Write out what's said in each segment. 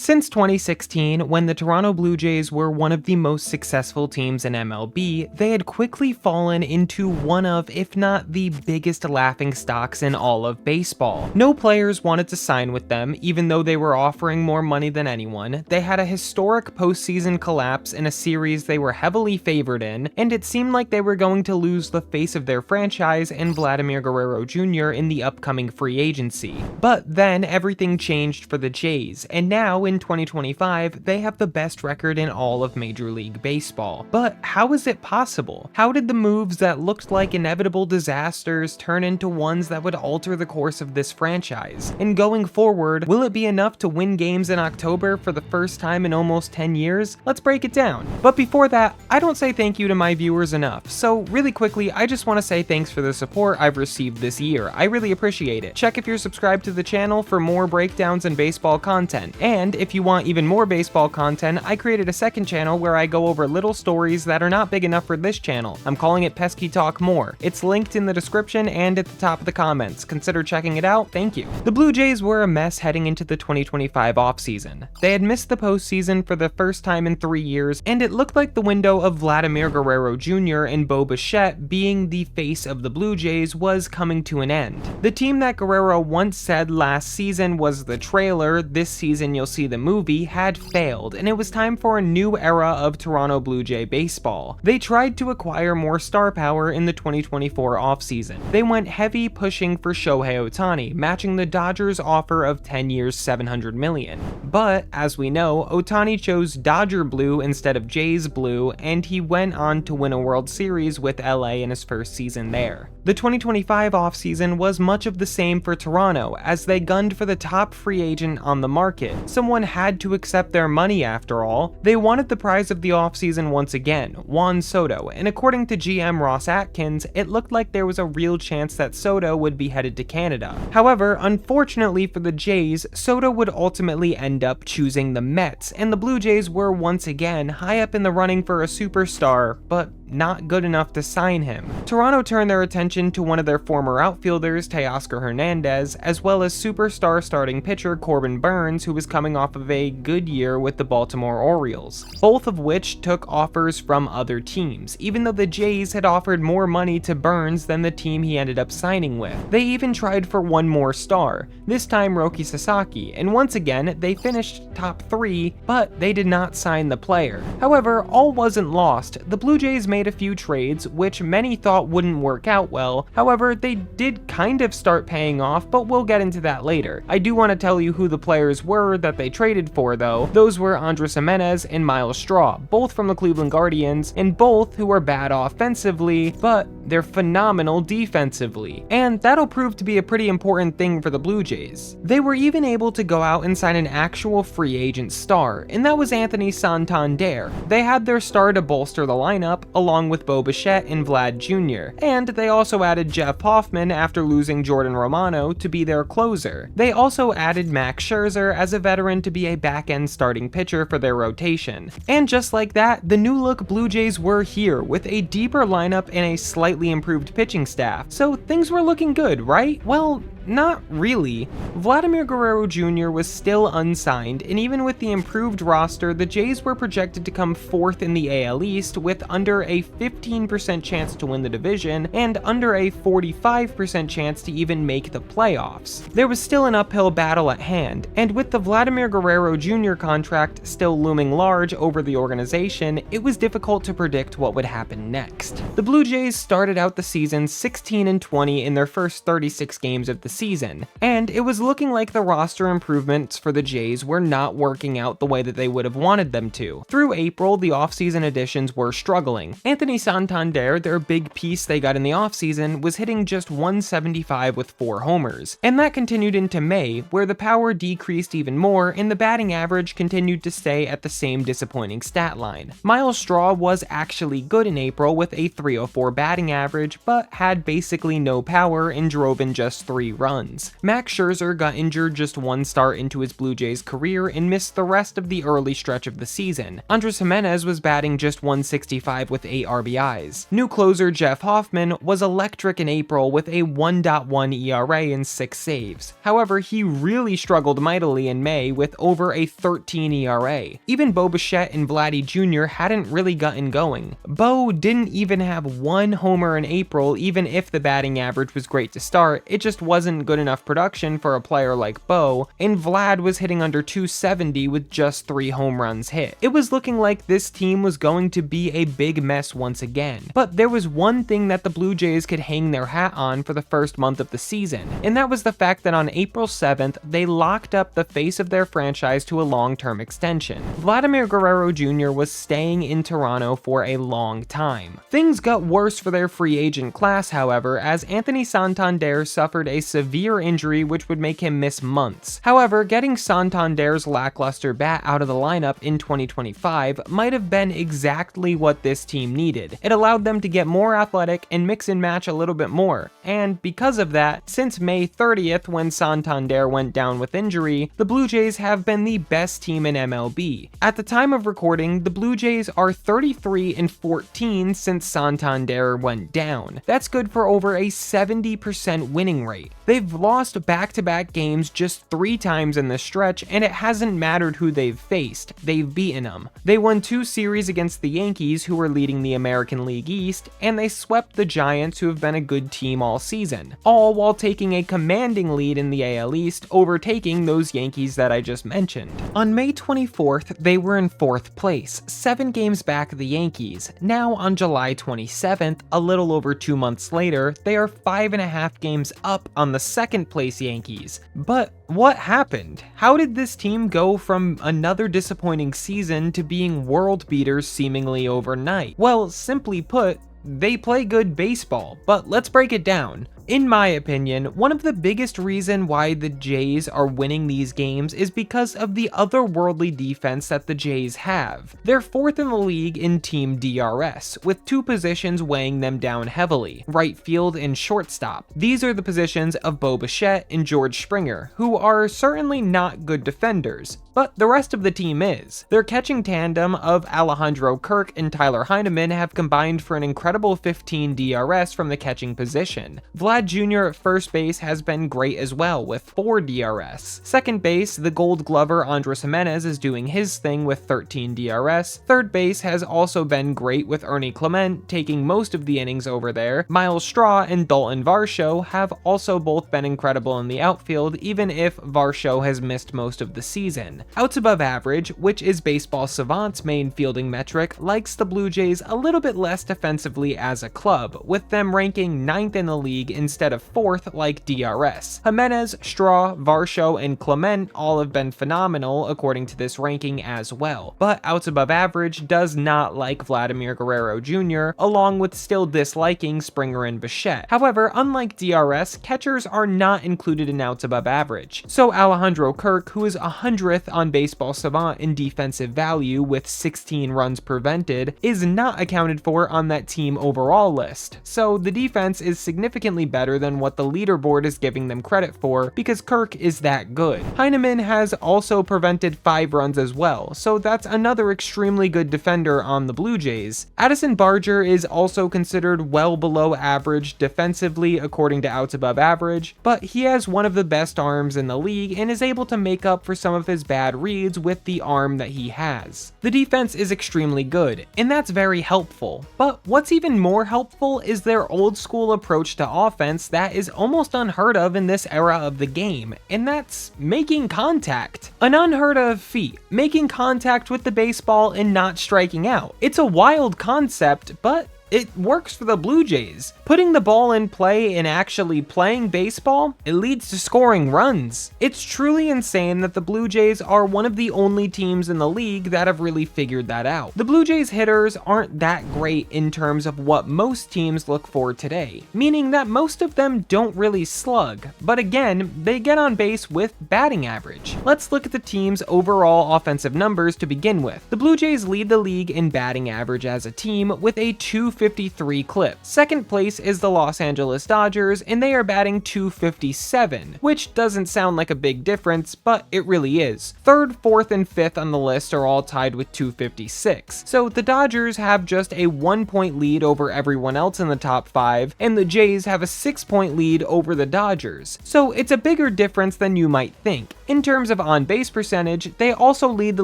Since 2016, when the Toronto Blue Jays were one of the most successful teams in MLB, they had quickly fallen into one of, if not the biggest laughingstocks in all of baseball. No players wanted to sign with them, even though they were offering more money than anyone. They had a historic postseason collapse in a series they were heavily favored in, and it seemed like they were going to lose the face of their franchise in Vladimir Guerrero Jr. in the upcoming free agency. But then everything changed for the Jays, and now in 2025, they have the best record in all of Major League Baseball. But how is it possible? How did the moves that looked like inevitable disasters turn into ones that would alter the course of this franchise? And going forward, will it be enough to win games in October for the first time in almost 10 years? Let's break it down. But before that, I don't say thank you to my viewers enough, so really quickly, I just want to say thanks for the support I've received this year. I really appreciate it. Check if you're subscribed to the channel for more breakdowns and baseball content, and if you want even more baseball content, I created a second channel where I go over little stories that are not big enough for this channel. I'm calling it Pesky Talk More. It's linked in the description and at the top of the comments. Consider checking it out. Thank you. The Blue Jays were a mess heading into the 2025 offseason. They had missed the postseason for the first time in 3 years, and it looked like the window of Vladimir Guerrero Jr. and Bo Bichette being the face of the Blue Jays was coming to an end. The team that Guerrero once said last season was the trailer, this season you'll see the movie, had failed, and it was time for a new era of Toronto Blue Jay baseball. They tried to acquire more star power in the 2024 offseason. They went heavy pushing for Shohei Ohtani, matching the Dodgers' offer of 10 years $700 million. But, as we know, Ohtani chose Dodger blue instead of Jays blue, and he went on to win a World Series with LA in his first season there. The 2025 offseason was much of the same for Toronto, as they gunned for the top free agent on the market. Someone had to accept their money after all. They wanted the prize of the offseason once again, Juan Soto, and according to GM Ross Atkins, it looked like there was a real chance that Soto would be headed to Canada. However, unfortunately for the Jays, Soto would ultimately end up choosing the Mets, and the Blue Jays were once again high up in the running for a superstar, but not good enough to sign him. Toronto turned their attention to one of their former outfielders, Teoscar Hernandez, as well as superstar starting pitcher Corbin Burnes, who was coming off of a good year with the Baltimore Orioles, both of which took offers from other teams, even though the Jays had offered more money to Burnes than the team he ended up signing with. They even tried for one more star, this time Roki Sasaki, and once again, they finished top 3, but they did not sign the player. However, all wasn't lost. The Blue Jays made a few trades, which many thought wouldn't work out well. However, they did kind of start paying off, but we'll get into that later. I do want to tell you who the players were that they traded for though. Those were Andres Gimenez and Miles Straw, both from the Cleveland Guardians, and both who are bad offensively, but they're phenomenal defensively. And that'll prove to be a pretty important thing for the Blue Jays. They were even able to go out and sign an actual free agent star, and that was Anthony Santander. They had their star to bolster the lineup, along with Bo Bichette and Vlad Jr., and they also added Jeff Hoffman after losing Jordan Romano to be their closer. They also added Max Scherzer as a veteran to be a back-end starting pitcher for their rotation. And just like that, the new-look Blue Jays were here, with a deeper lineup and a slightly improved pitching staff. So things were looking good, right? Well, not really. Vladimir Guerrero Jr. was still unsigned, and even with the improved roster, the Jays were projected to come 4th in the AL East with under a 15% chance to win the division and under a 45% chance to even make the playoffs. There was still an uphill battle at hand, and with the Vladimir Guerrero Jr. contract still looming large over the organization, it was difficult to predict what would happen next. The Blue Jays started out the season 16-20 in their first 36 games of the season, and it was looking like the roster improvements for the Jays were not working out the way that they would have wanted them to. Through April, the offseason additions were struggling. Anthony Santander, their big piece they got in the offseason, was hitting just .175 with 4 homers, and that continued into May, where the power decreased even more and the batting average continued to stay at the same disappointing stat line. Miles Straw was actually good in April with a .304 batting average, but had basically no power and drove in just 3 runs. runs. Max Scherzer got injured just one start into his Blue Jays career and missed the rest of the early stretch of the season. Andres Gimenez was batting just 165 with 8 RBIs. New closer Jeff Hoffman was electric in April with a 1.1 ERA and 6 saves. However, he really struggled mightily in May with over a 13 ERA. Even Bo Bichette and Vladdy Jr. hadn't really gotten going. Bo didn't even have one homer in April, even if the batting average was great to start. It just wasn't good enough production for a player like Bo, and Vlad was hitting under 270 with just 3 home runs hit. It was looking like this team was going to be a big mess once again. But there was one thing that the Blue Jays could hang their hat on for the first month of the season, and that was the fact that on April 7th, they locked up the face of their franchise to a long-term extension. Vladimir Guerrero Jr. was staying in Toronto for a long time. Things got worse for their free agent class, however, as Anthony Santander suffered a severe injury which would make him miss months. However, getting Santander's lackluster bat out of the lineup in 2025 might have been exactly what this team needed. It allowed them to get more athletic and mix and match a little bit more, and because of that, since May 30th when Santander went down with injury, the Blue Jays have been the best team in MLB. At the time of recording, the Blue Jays are 33-14 since Santander went down. That's good for over a 70% winning rate. They've lost back-to-back games just 3 times in this stretch, and it hasn't mattered who they've faced. They've beaten them. They won 2 series against the Yankees, who are leading the American League East, and they swept the Giants, who have been a good team all season, all while taking a commanding lead in the AL East, overtaking those Yankees that I just mentioned. On May 24th, they were in 4th place, 7 games back of the Yankees. Now on July 27th, a little over 2 months later, they are 5.5 games up on the 2nd place Yankees. But what happened? How did this team go from another disappointing season to being world beaters seemingly overnight? Well, simply put, they play good baseball, but let's break it down. In my opinion, one of the biggest reasons why the Jays are winning these games is because of the otherworldly defense that the Jays have. They're 4th in the league in team DRS, with 2 positions weighing them down heavily, right field and shortstop. These are the positions of Bo Bichette and George Springer, who are certainly not good defenders, but the rest of the team is. Their catching tandem of Alejandro Kirk and Tyler Heineman have combined for an incredible 15 DRS from the catching position. Vlad Jr. at first base has been great as well with 4 DRS. Second base, the Gold Glover Andres Gimenez is doing his thing with 13 DRS. Third base has also been great with Ernie Clement taking most of the innings over there. Miles Straw and Dalton Varsho have also both been incredible in the outfield, even if Varsho has missed most of the season. Outs above average, which is Baseball Savant's main fielding metric, likes the Blue Jays a little bit less defensively as a club, with them ranking 9th in the league instead of 4th like DRS. Gimenez, Straw, Varsho, and Clement all have been phenomenal according to this ranking as well, but outs above average does not like Vladimir Guerrero Jr., along with still disliking Springer and Bichette. However, unlike DRS, catchers are not included in outs above average, so Alejandro Kirk, who is 100th on Baseball Savant in defensive value with 16 runs prevented, is not accounted for on that team overall list, so the defense is significantly better than what the leaderboard is giving them credit for because Kirk is that good. Heineman has also prevented 5 runs as well, so that's another extremely good defender on the Blue Jays. Addison Barger is also considered well below average defensively according to outs above average, but he has one of the best arms in the league and is able to make up for some of his bad reads with the arm that he has. The defense is extremely good, and that's very helpful, but what's even more helpful is their old school approach to offense that is almost unheard of in this era of the game, and that's making contact. An unheard of feat, making contact with the baseball and not striking out. It's a wild concept, but it works for the Blue Jays. Putting the ball in play and actually playing baseball, it leads to scoring runs. It's truly insane that the Blue Jays are one of the only teams in the league that have really figured that out. The Blue Jays hitters aren't that great in terms of what most teams look for today, meaning that most of them don't really slug, but again, they get on base with batting average. Let's look at the team's overall offensive numbers to begin with. The Blue Jays lead the league in batting average as a team with a 253 clip. Second place is the Los Angeles Dodgers, and they are batting 257, which doesn't sound like a big difference, but it really is. Third, fourth, and fifth on the list are all tied with 256. So the Dodgers have just a 1-point lead over everyone else in the top 5, and the Jays have a 6-point lead over the Dodgers. So it's a bigger difference than you might think. In terms of on-base percentage, they also lead the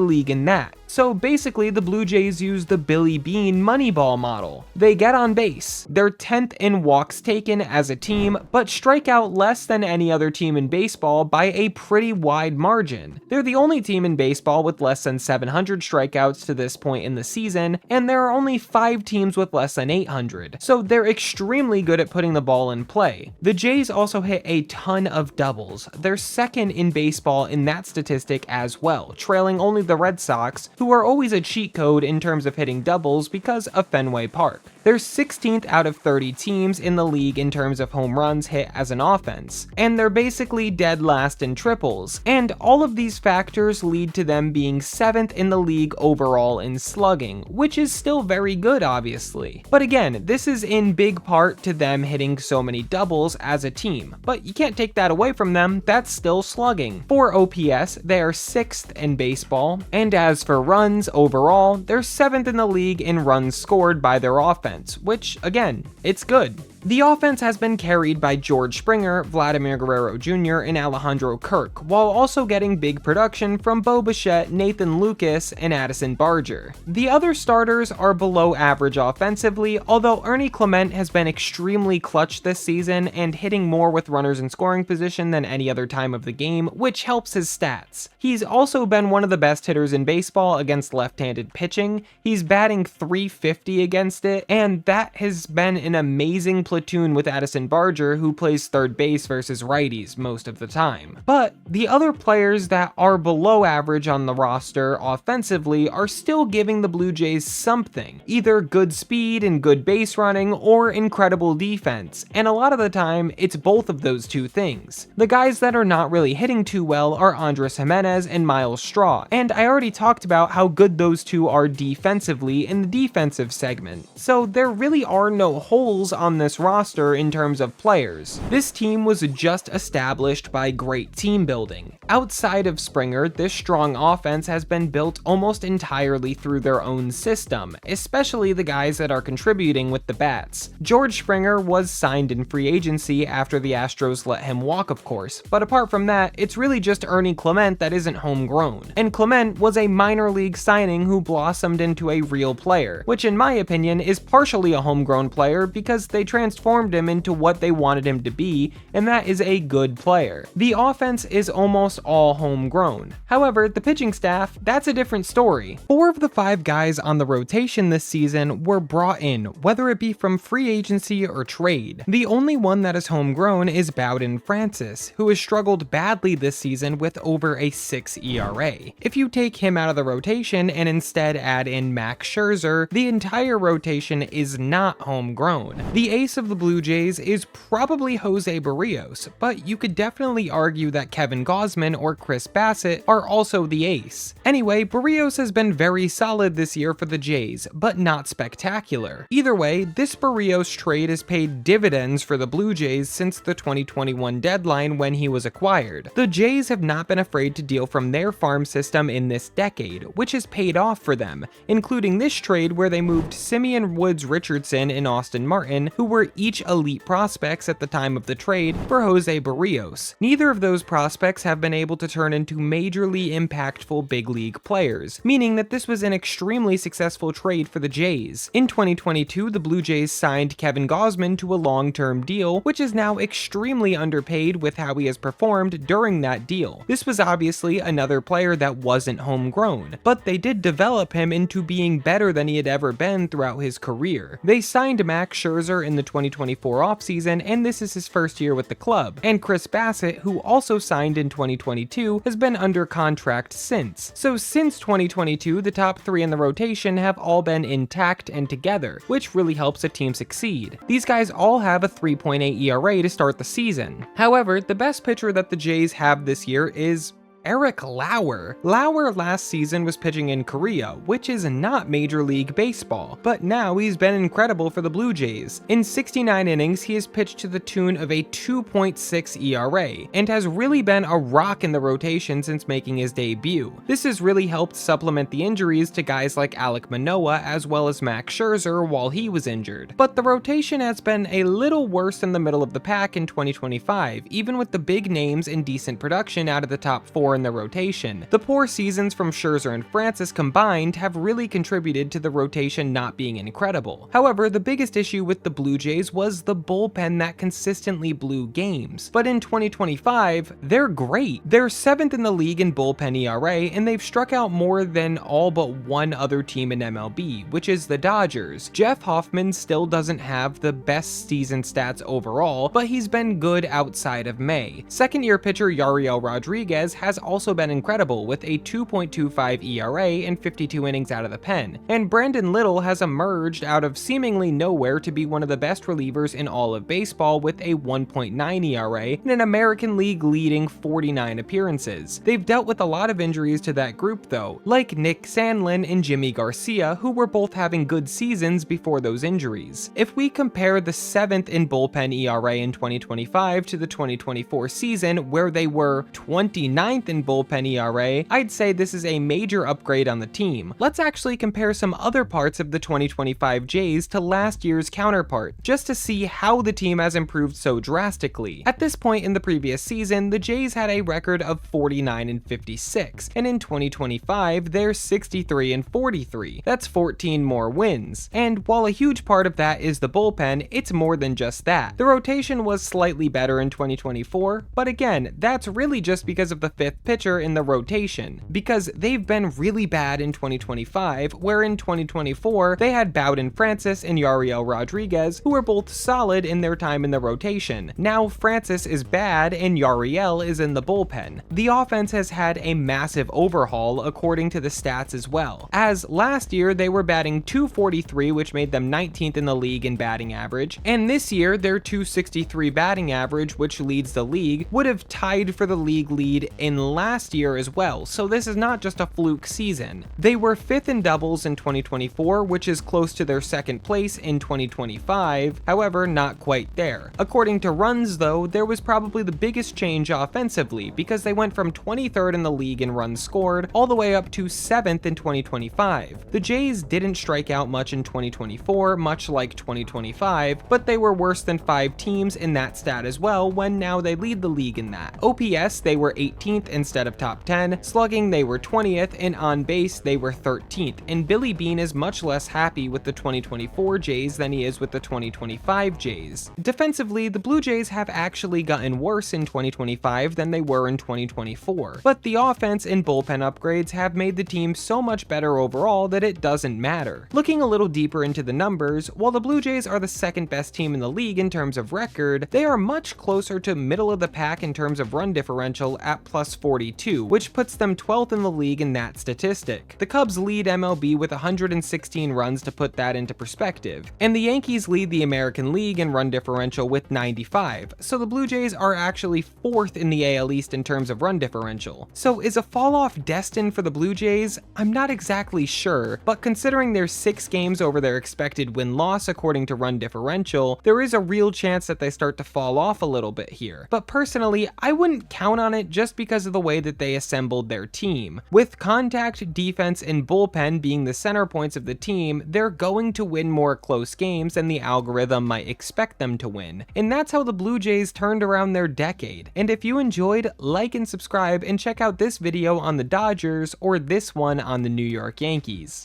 league in that. So basically, the Blue Jays use the Billy Beane Moneyball model. They get on base. They're 10th in walks taken as a team, but strike out less than any other team in baseball by a pretty wide margin. They're the only team in baseball with less than 700 strikeouts to this point in the season, and there are only 5 teams with less than 800. So they're extremely good at putting the ball in play. The Jays also hit a ton of doubles. They're second in baseball in that statistic as well, trailing only the Red Sox, who are always a cheat code in terms of hitting doubles because of Fenway Park. They're 16th out of 30 teams in the league in terms of home runs hit as an offense, and they're basically dead last in triples, and all of these factors lead to them being 7th in the league overall in slugging, which is still very good obviously. But again, this is in big part to them hitting so many doubles as a team, but you can't take that away from them, that's still slugging. For OPS, they are 6th in baseball, and as for runs overall, they're 7th in the league in runs scored by their offense, which, again, it's good. The offense has been carried by George Springer, Vladimir Guerrero Jr., and Alejandro Kirk, while also getting big production from Bo Bichette, Nathan Lucas, and Addison Barger. The other starters are below average offensively, although Ernie Clement has been extremely clutch this season and hitting more with runners in scoring position than any other time of the game, which helps his stats. He's also been one of the best hitters in baseball against left-handed pitching. He's batting .350 against it, and that has been an amazing platoon with Addison Barger, who plays third base versus righties most of the time. But the other players that are below average on the roster offensively are still giving the Blue Jays something, either good speed and good base running or incredible defense, and a lot of the time it's both of those two things. The guys that are not really hitting too well are Andres Gimenez and Miles Straw, and I already talked about how good those two are defensively in the defensive segment, so there really are no holes on this roster in terms of players. This team was just established by great team building. Outside of Springer, this strong offense has been built almost entirely through their own system, especially the guys that are contributing with the bats. George Springer was signed in free agency after the Astros let him walk, of course, but apart from that, it's really just Ernie Clement that isn't homegrown. And Clement was a minor league signing who blossomed into a real player, which in my opinion is partially a homegrown player because they transformed him into what they wanted him to be, and that is a good player. The offense is almost all homegrown. However, the pitching staff, that's a different story. 4 of the 5 guys on the rotation this season were brought in, whether it be from free agency or trade. The only one that is homegrown is Bowden Francis, who has struggled badly this season with over a 6 ERA. If you take him out of the rotation and instead add in Max Scherzer, the entire rotation is not homegrown. The ace of the Blue Jays is probably Jose Barrios, but you could definitely argue that Kevin Gausman or Chris Bassett are also the ace. Anyway, Barrios has been very solid this year for the Jays, but not spectacular. Either way, this Barrios trade has paid dividends for the Blue Jays since the 2021 deadline when he was acquired. The Jays have not been afraid to deal from their farm system in this decade, which has paid off for them, including this trade where they moved Simeon Woods Richardson and Austin Martin, who were each elite prospects at the time of the trade, for Jose Barrios. Neither of those prospects have been able to turn into majorly impactful big league players, meaning that this was an extremely successful trade for the Jays. In 2022, the Blue Jays signed Kevin Gausman to a long-term deal, which is now extremely underpaid with how he has performed during that deal. This was obviously another player that wasn't homegrown, but they did develop him into being better than he had ever been throughout his career. They signed Max Scherzer in the 2024 offseason, and this is his first year with the club, and Chris Bassett, who also signed in 2022, has been under contract since. So since 2022, the top 3 in the rotation have all been intact and together, which really helps a team succeed. These guys all have a 3.8 ERA to start the season. However, the best pitcher that the Jays have this year is Eric Lauer. Lauer last season was pitching in Korea, which is not Major League Baseball, but now he's been incredible for the Blue Jays. In 69 innings, he has pitched to the tune of a 2.6 ERA, and has really been a rock in the rotation since making his debut. This has really helped supplement the injuries to guys like Alek Manoah as well as Max Scherzer while he was injured. But the rotation has been a little worse in the middle of the pack in 2025, even with the big names and decent production out of the top 4 in the rotation. The poor seasons from Scherzer and Francis combined have really contributed to the rotation not being incredible. However, the biggest issue with the Blue Jays was the bullpen that consistently blew games. But in 2025, they're great. They're 7th in the league in bullpen ERA, and they've struck out more than all but one other team in MLB, which is the Dodgers. Jeff Hoffman still doesn't have the best season stats overall, but he's been good outside of May. Second-year pitcher Yariel Rodriguez has also been incredible with a 2.25 ERA and 52 innings out of the pen, and Brandon Little has emerged out of seemingly nowhere to be one of the best relievers in all of baseball with a 1.9 ERA and an American League leading 49 appearances. They've dealt with a lot of injuries to that group though, like Nick Sandlin and Jimmy Garcia, who were both having good seasons before those injuries. If we compare the 7th in bullpen ERA in 2025 to the 2024 season, where they were 29th in bullpen ERA, I'd say this is a major upgrade on the team. Let's actually compare some other parts of the 2025 Jays to last year's counterpart, just to see how the team has improved so drastically. At this point in the previous season, the Jays had a record of 49-56, and in 2025, they're 63-43. That's 14 more wins. And while a huge part of that is the bullpen, it's more than just that. The rotation was slightly better in 2024, but again, that's really just because of the 5th pitcher in the rotation, because they've been really bad in 2025, where in 2024, they had Bowden Francis and Yariel Rodriguez, who were both solid in their time in the rotation. Now Francis is bad and Yariel is in the bullpen. The offense has had a massive overhaul according to the stats as well, as last year they were batting .243, which made them 19th in the league in batting average, and this year their .263 batting average, which leads the league, would have tied for the league lead in last year as well, so this is not just a fluke season. They were 5th in doubles in 2024, which is close to their 2nd place in 2025, however not quite there. According to runs though, there was probably the biggest change offensively, because they went from 23rd in the league in runs scored all the way up to 7th in 2025. The Jays didn't strike out much in 2024, much like 2025, but they were worse than 5 teams in that stat as well, when now they lead the league in that. OPS, they were 18th instead of top 10, slugging they were 20th, and on base they were 13th, and Billy Beane is much less happy with the 2024 Jays than he is with the 2025 Jays. Defensively, the Blue Jays have actually gotten worse in 2025 than they were in 2024, but the offense and bullpen upgrades have made the team so much better overall that it doesn't matter. Looking a little deeper into the numbers, while the Blue Jays are the 2nd best team in the league in terms of record, they are much closer to middle of the pack in terms of run differential at +42, which puts them 12th in the league in that statistic. The Cubs lead MLB with 116 runs to put that into perspective, and the Yankees lead the American League in run differential with 95, so the Blue Jays are actually 4th in the AL East in terms of run differential. So is a fall off destined for the Blue Jays? I'm not exactly sure, but considering they're 6 games over their expected win-loss according to run differential, there is a real chance that they start to fall off a little bit here. But personally, I wouldn't count on it just because of the way that they assembled their team. With contact, defense, and bullpen being the center points of the team, they're going to win more close games than the algorithm might expect them to win. And that's how the Blue Jays turned around their decade. And if you enjoyed, like and subscribe, and check out this video on the Dodgers or this one on the New York Yankees.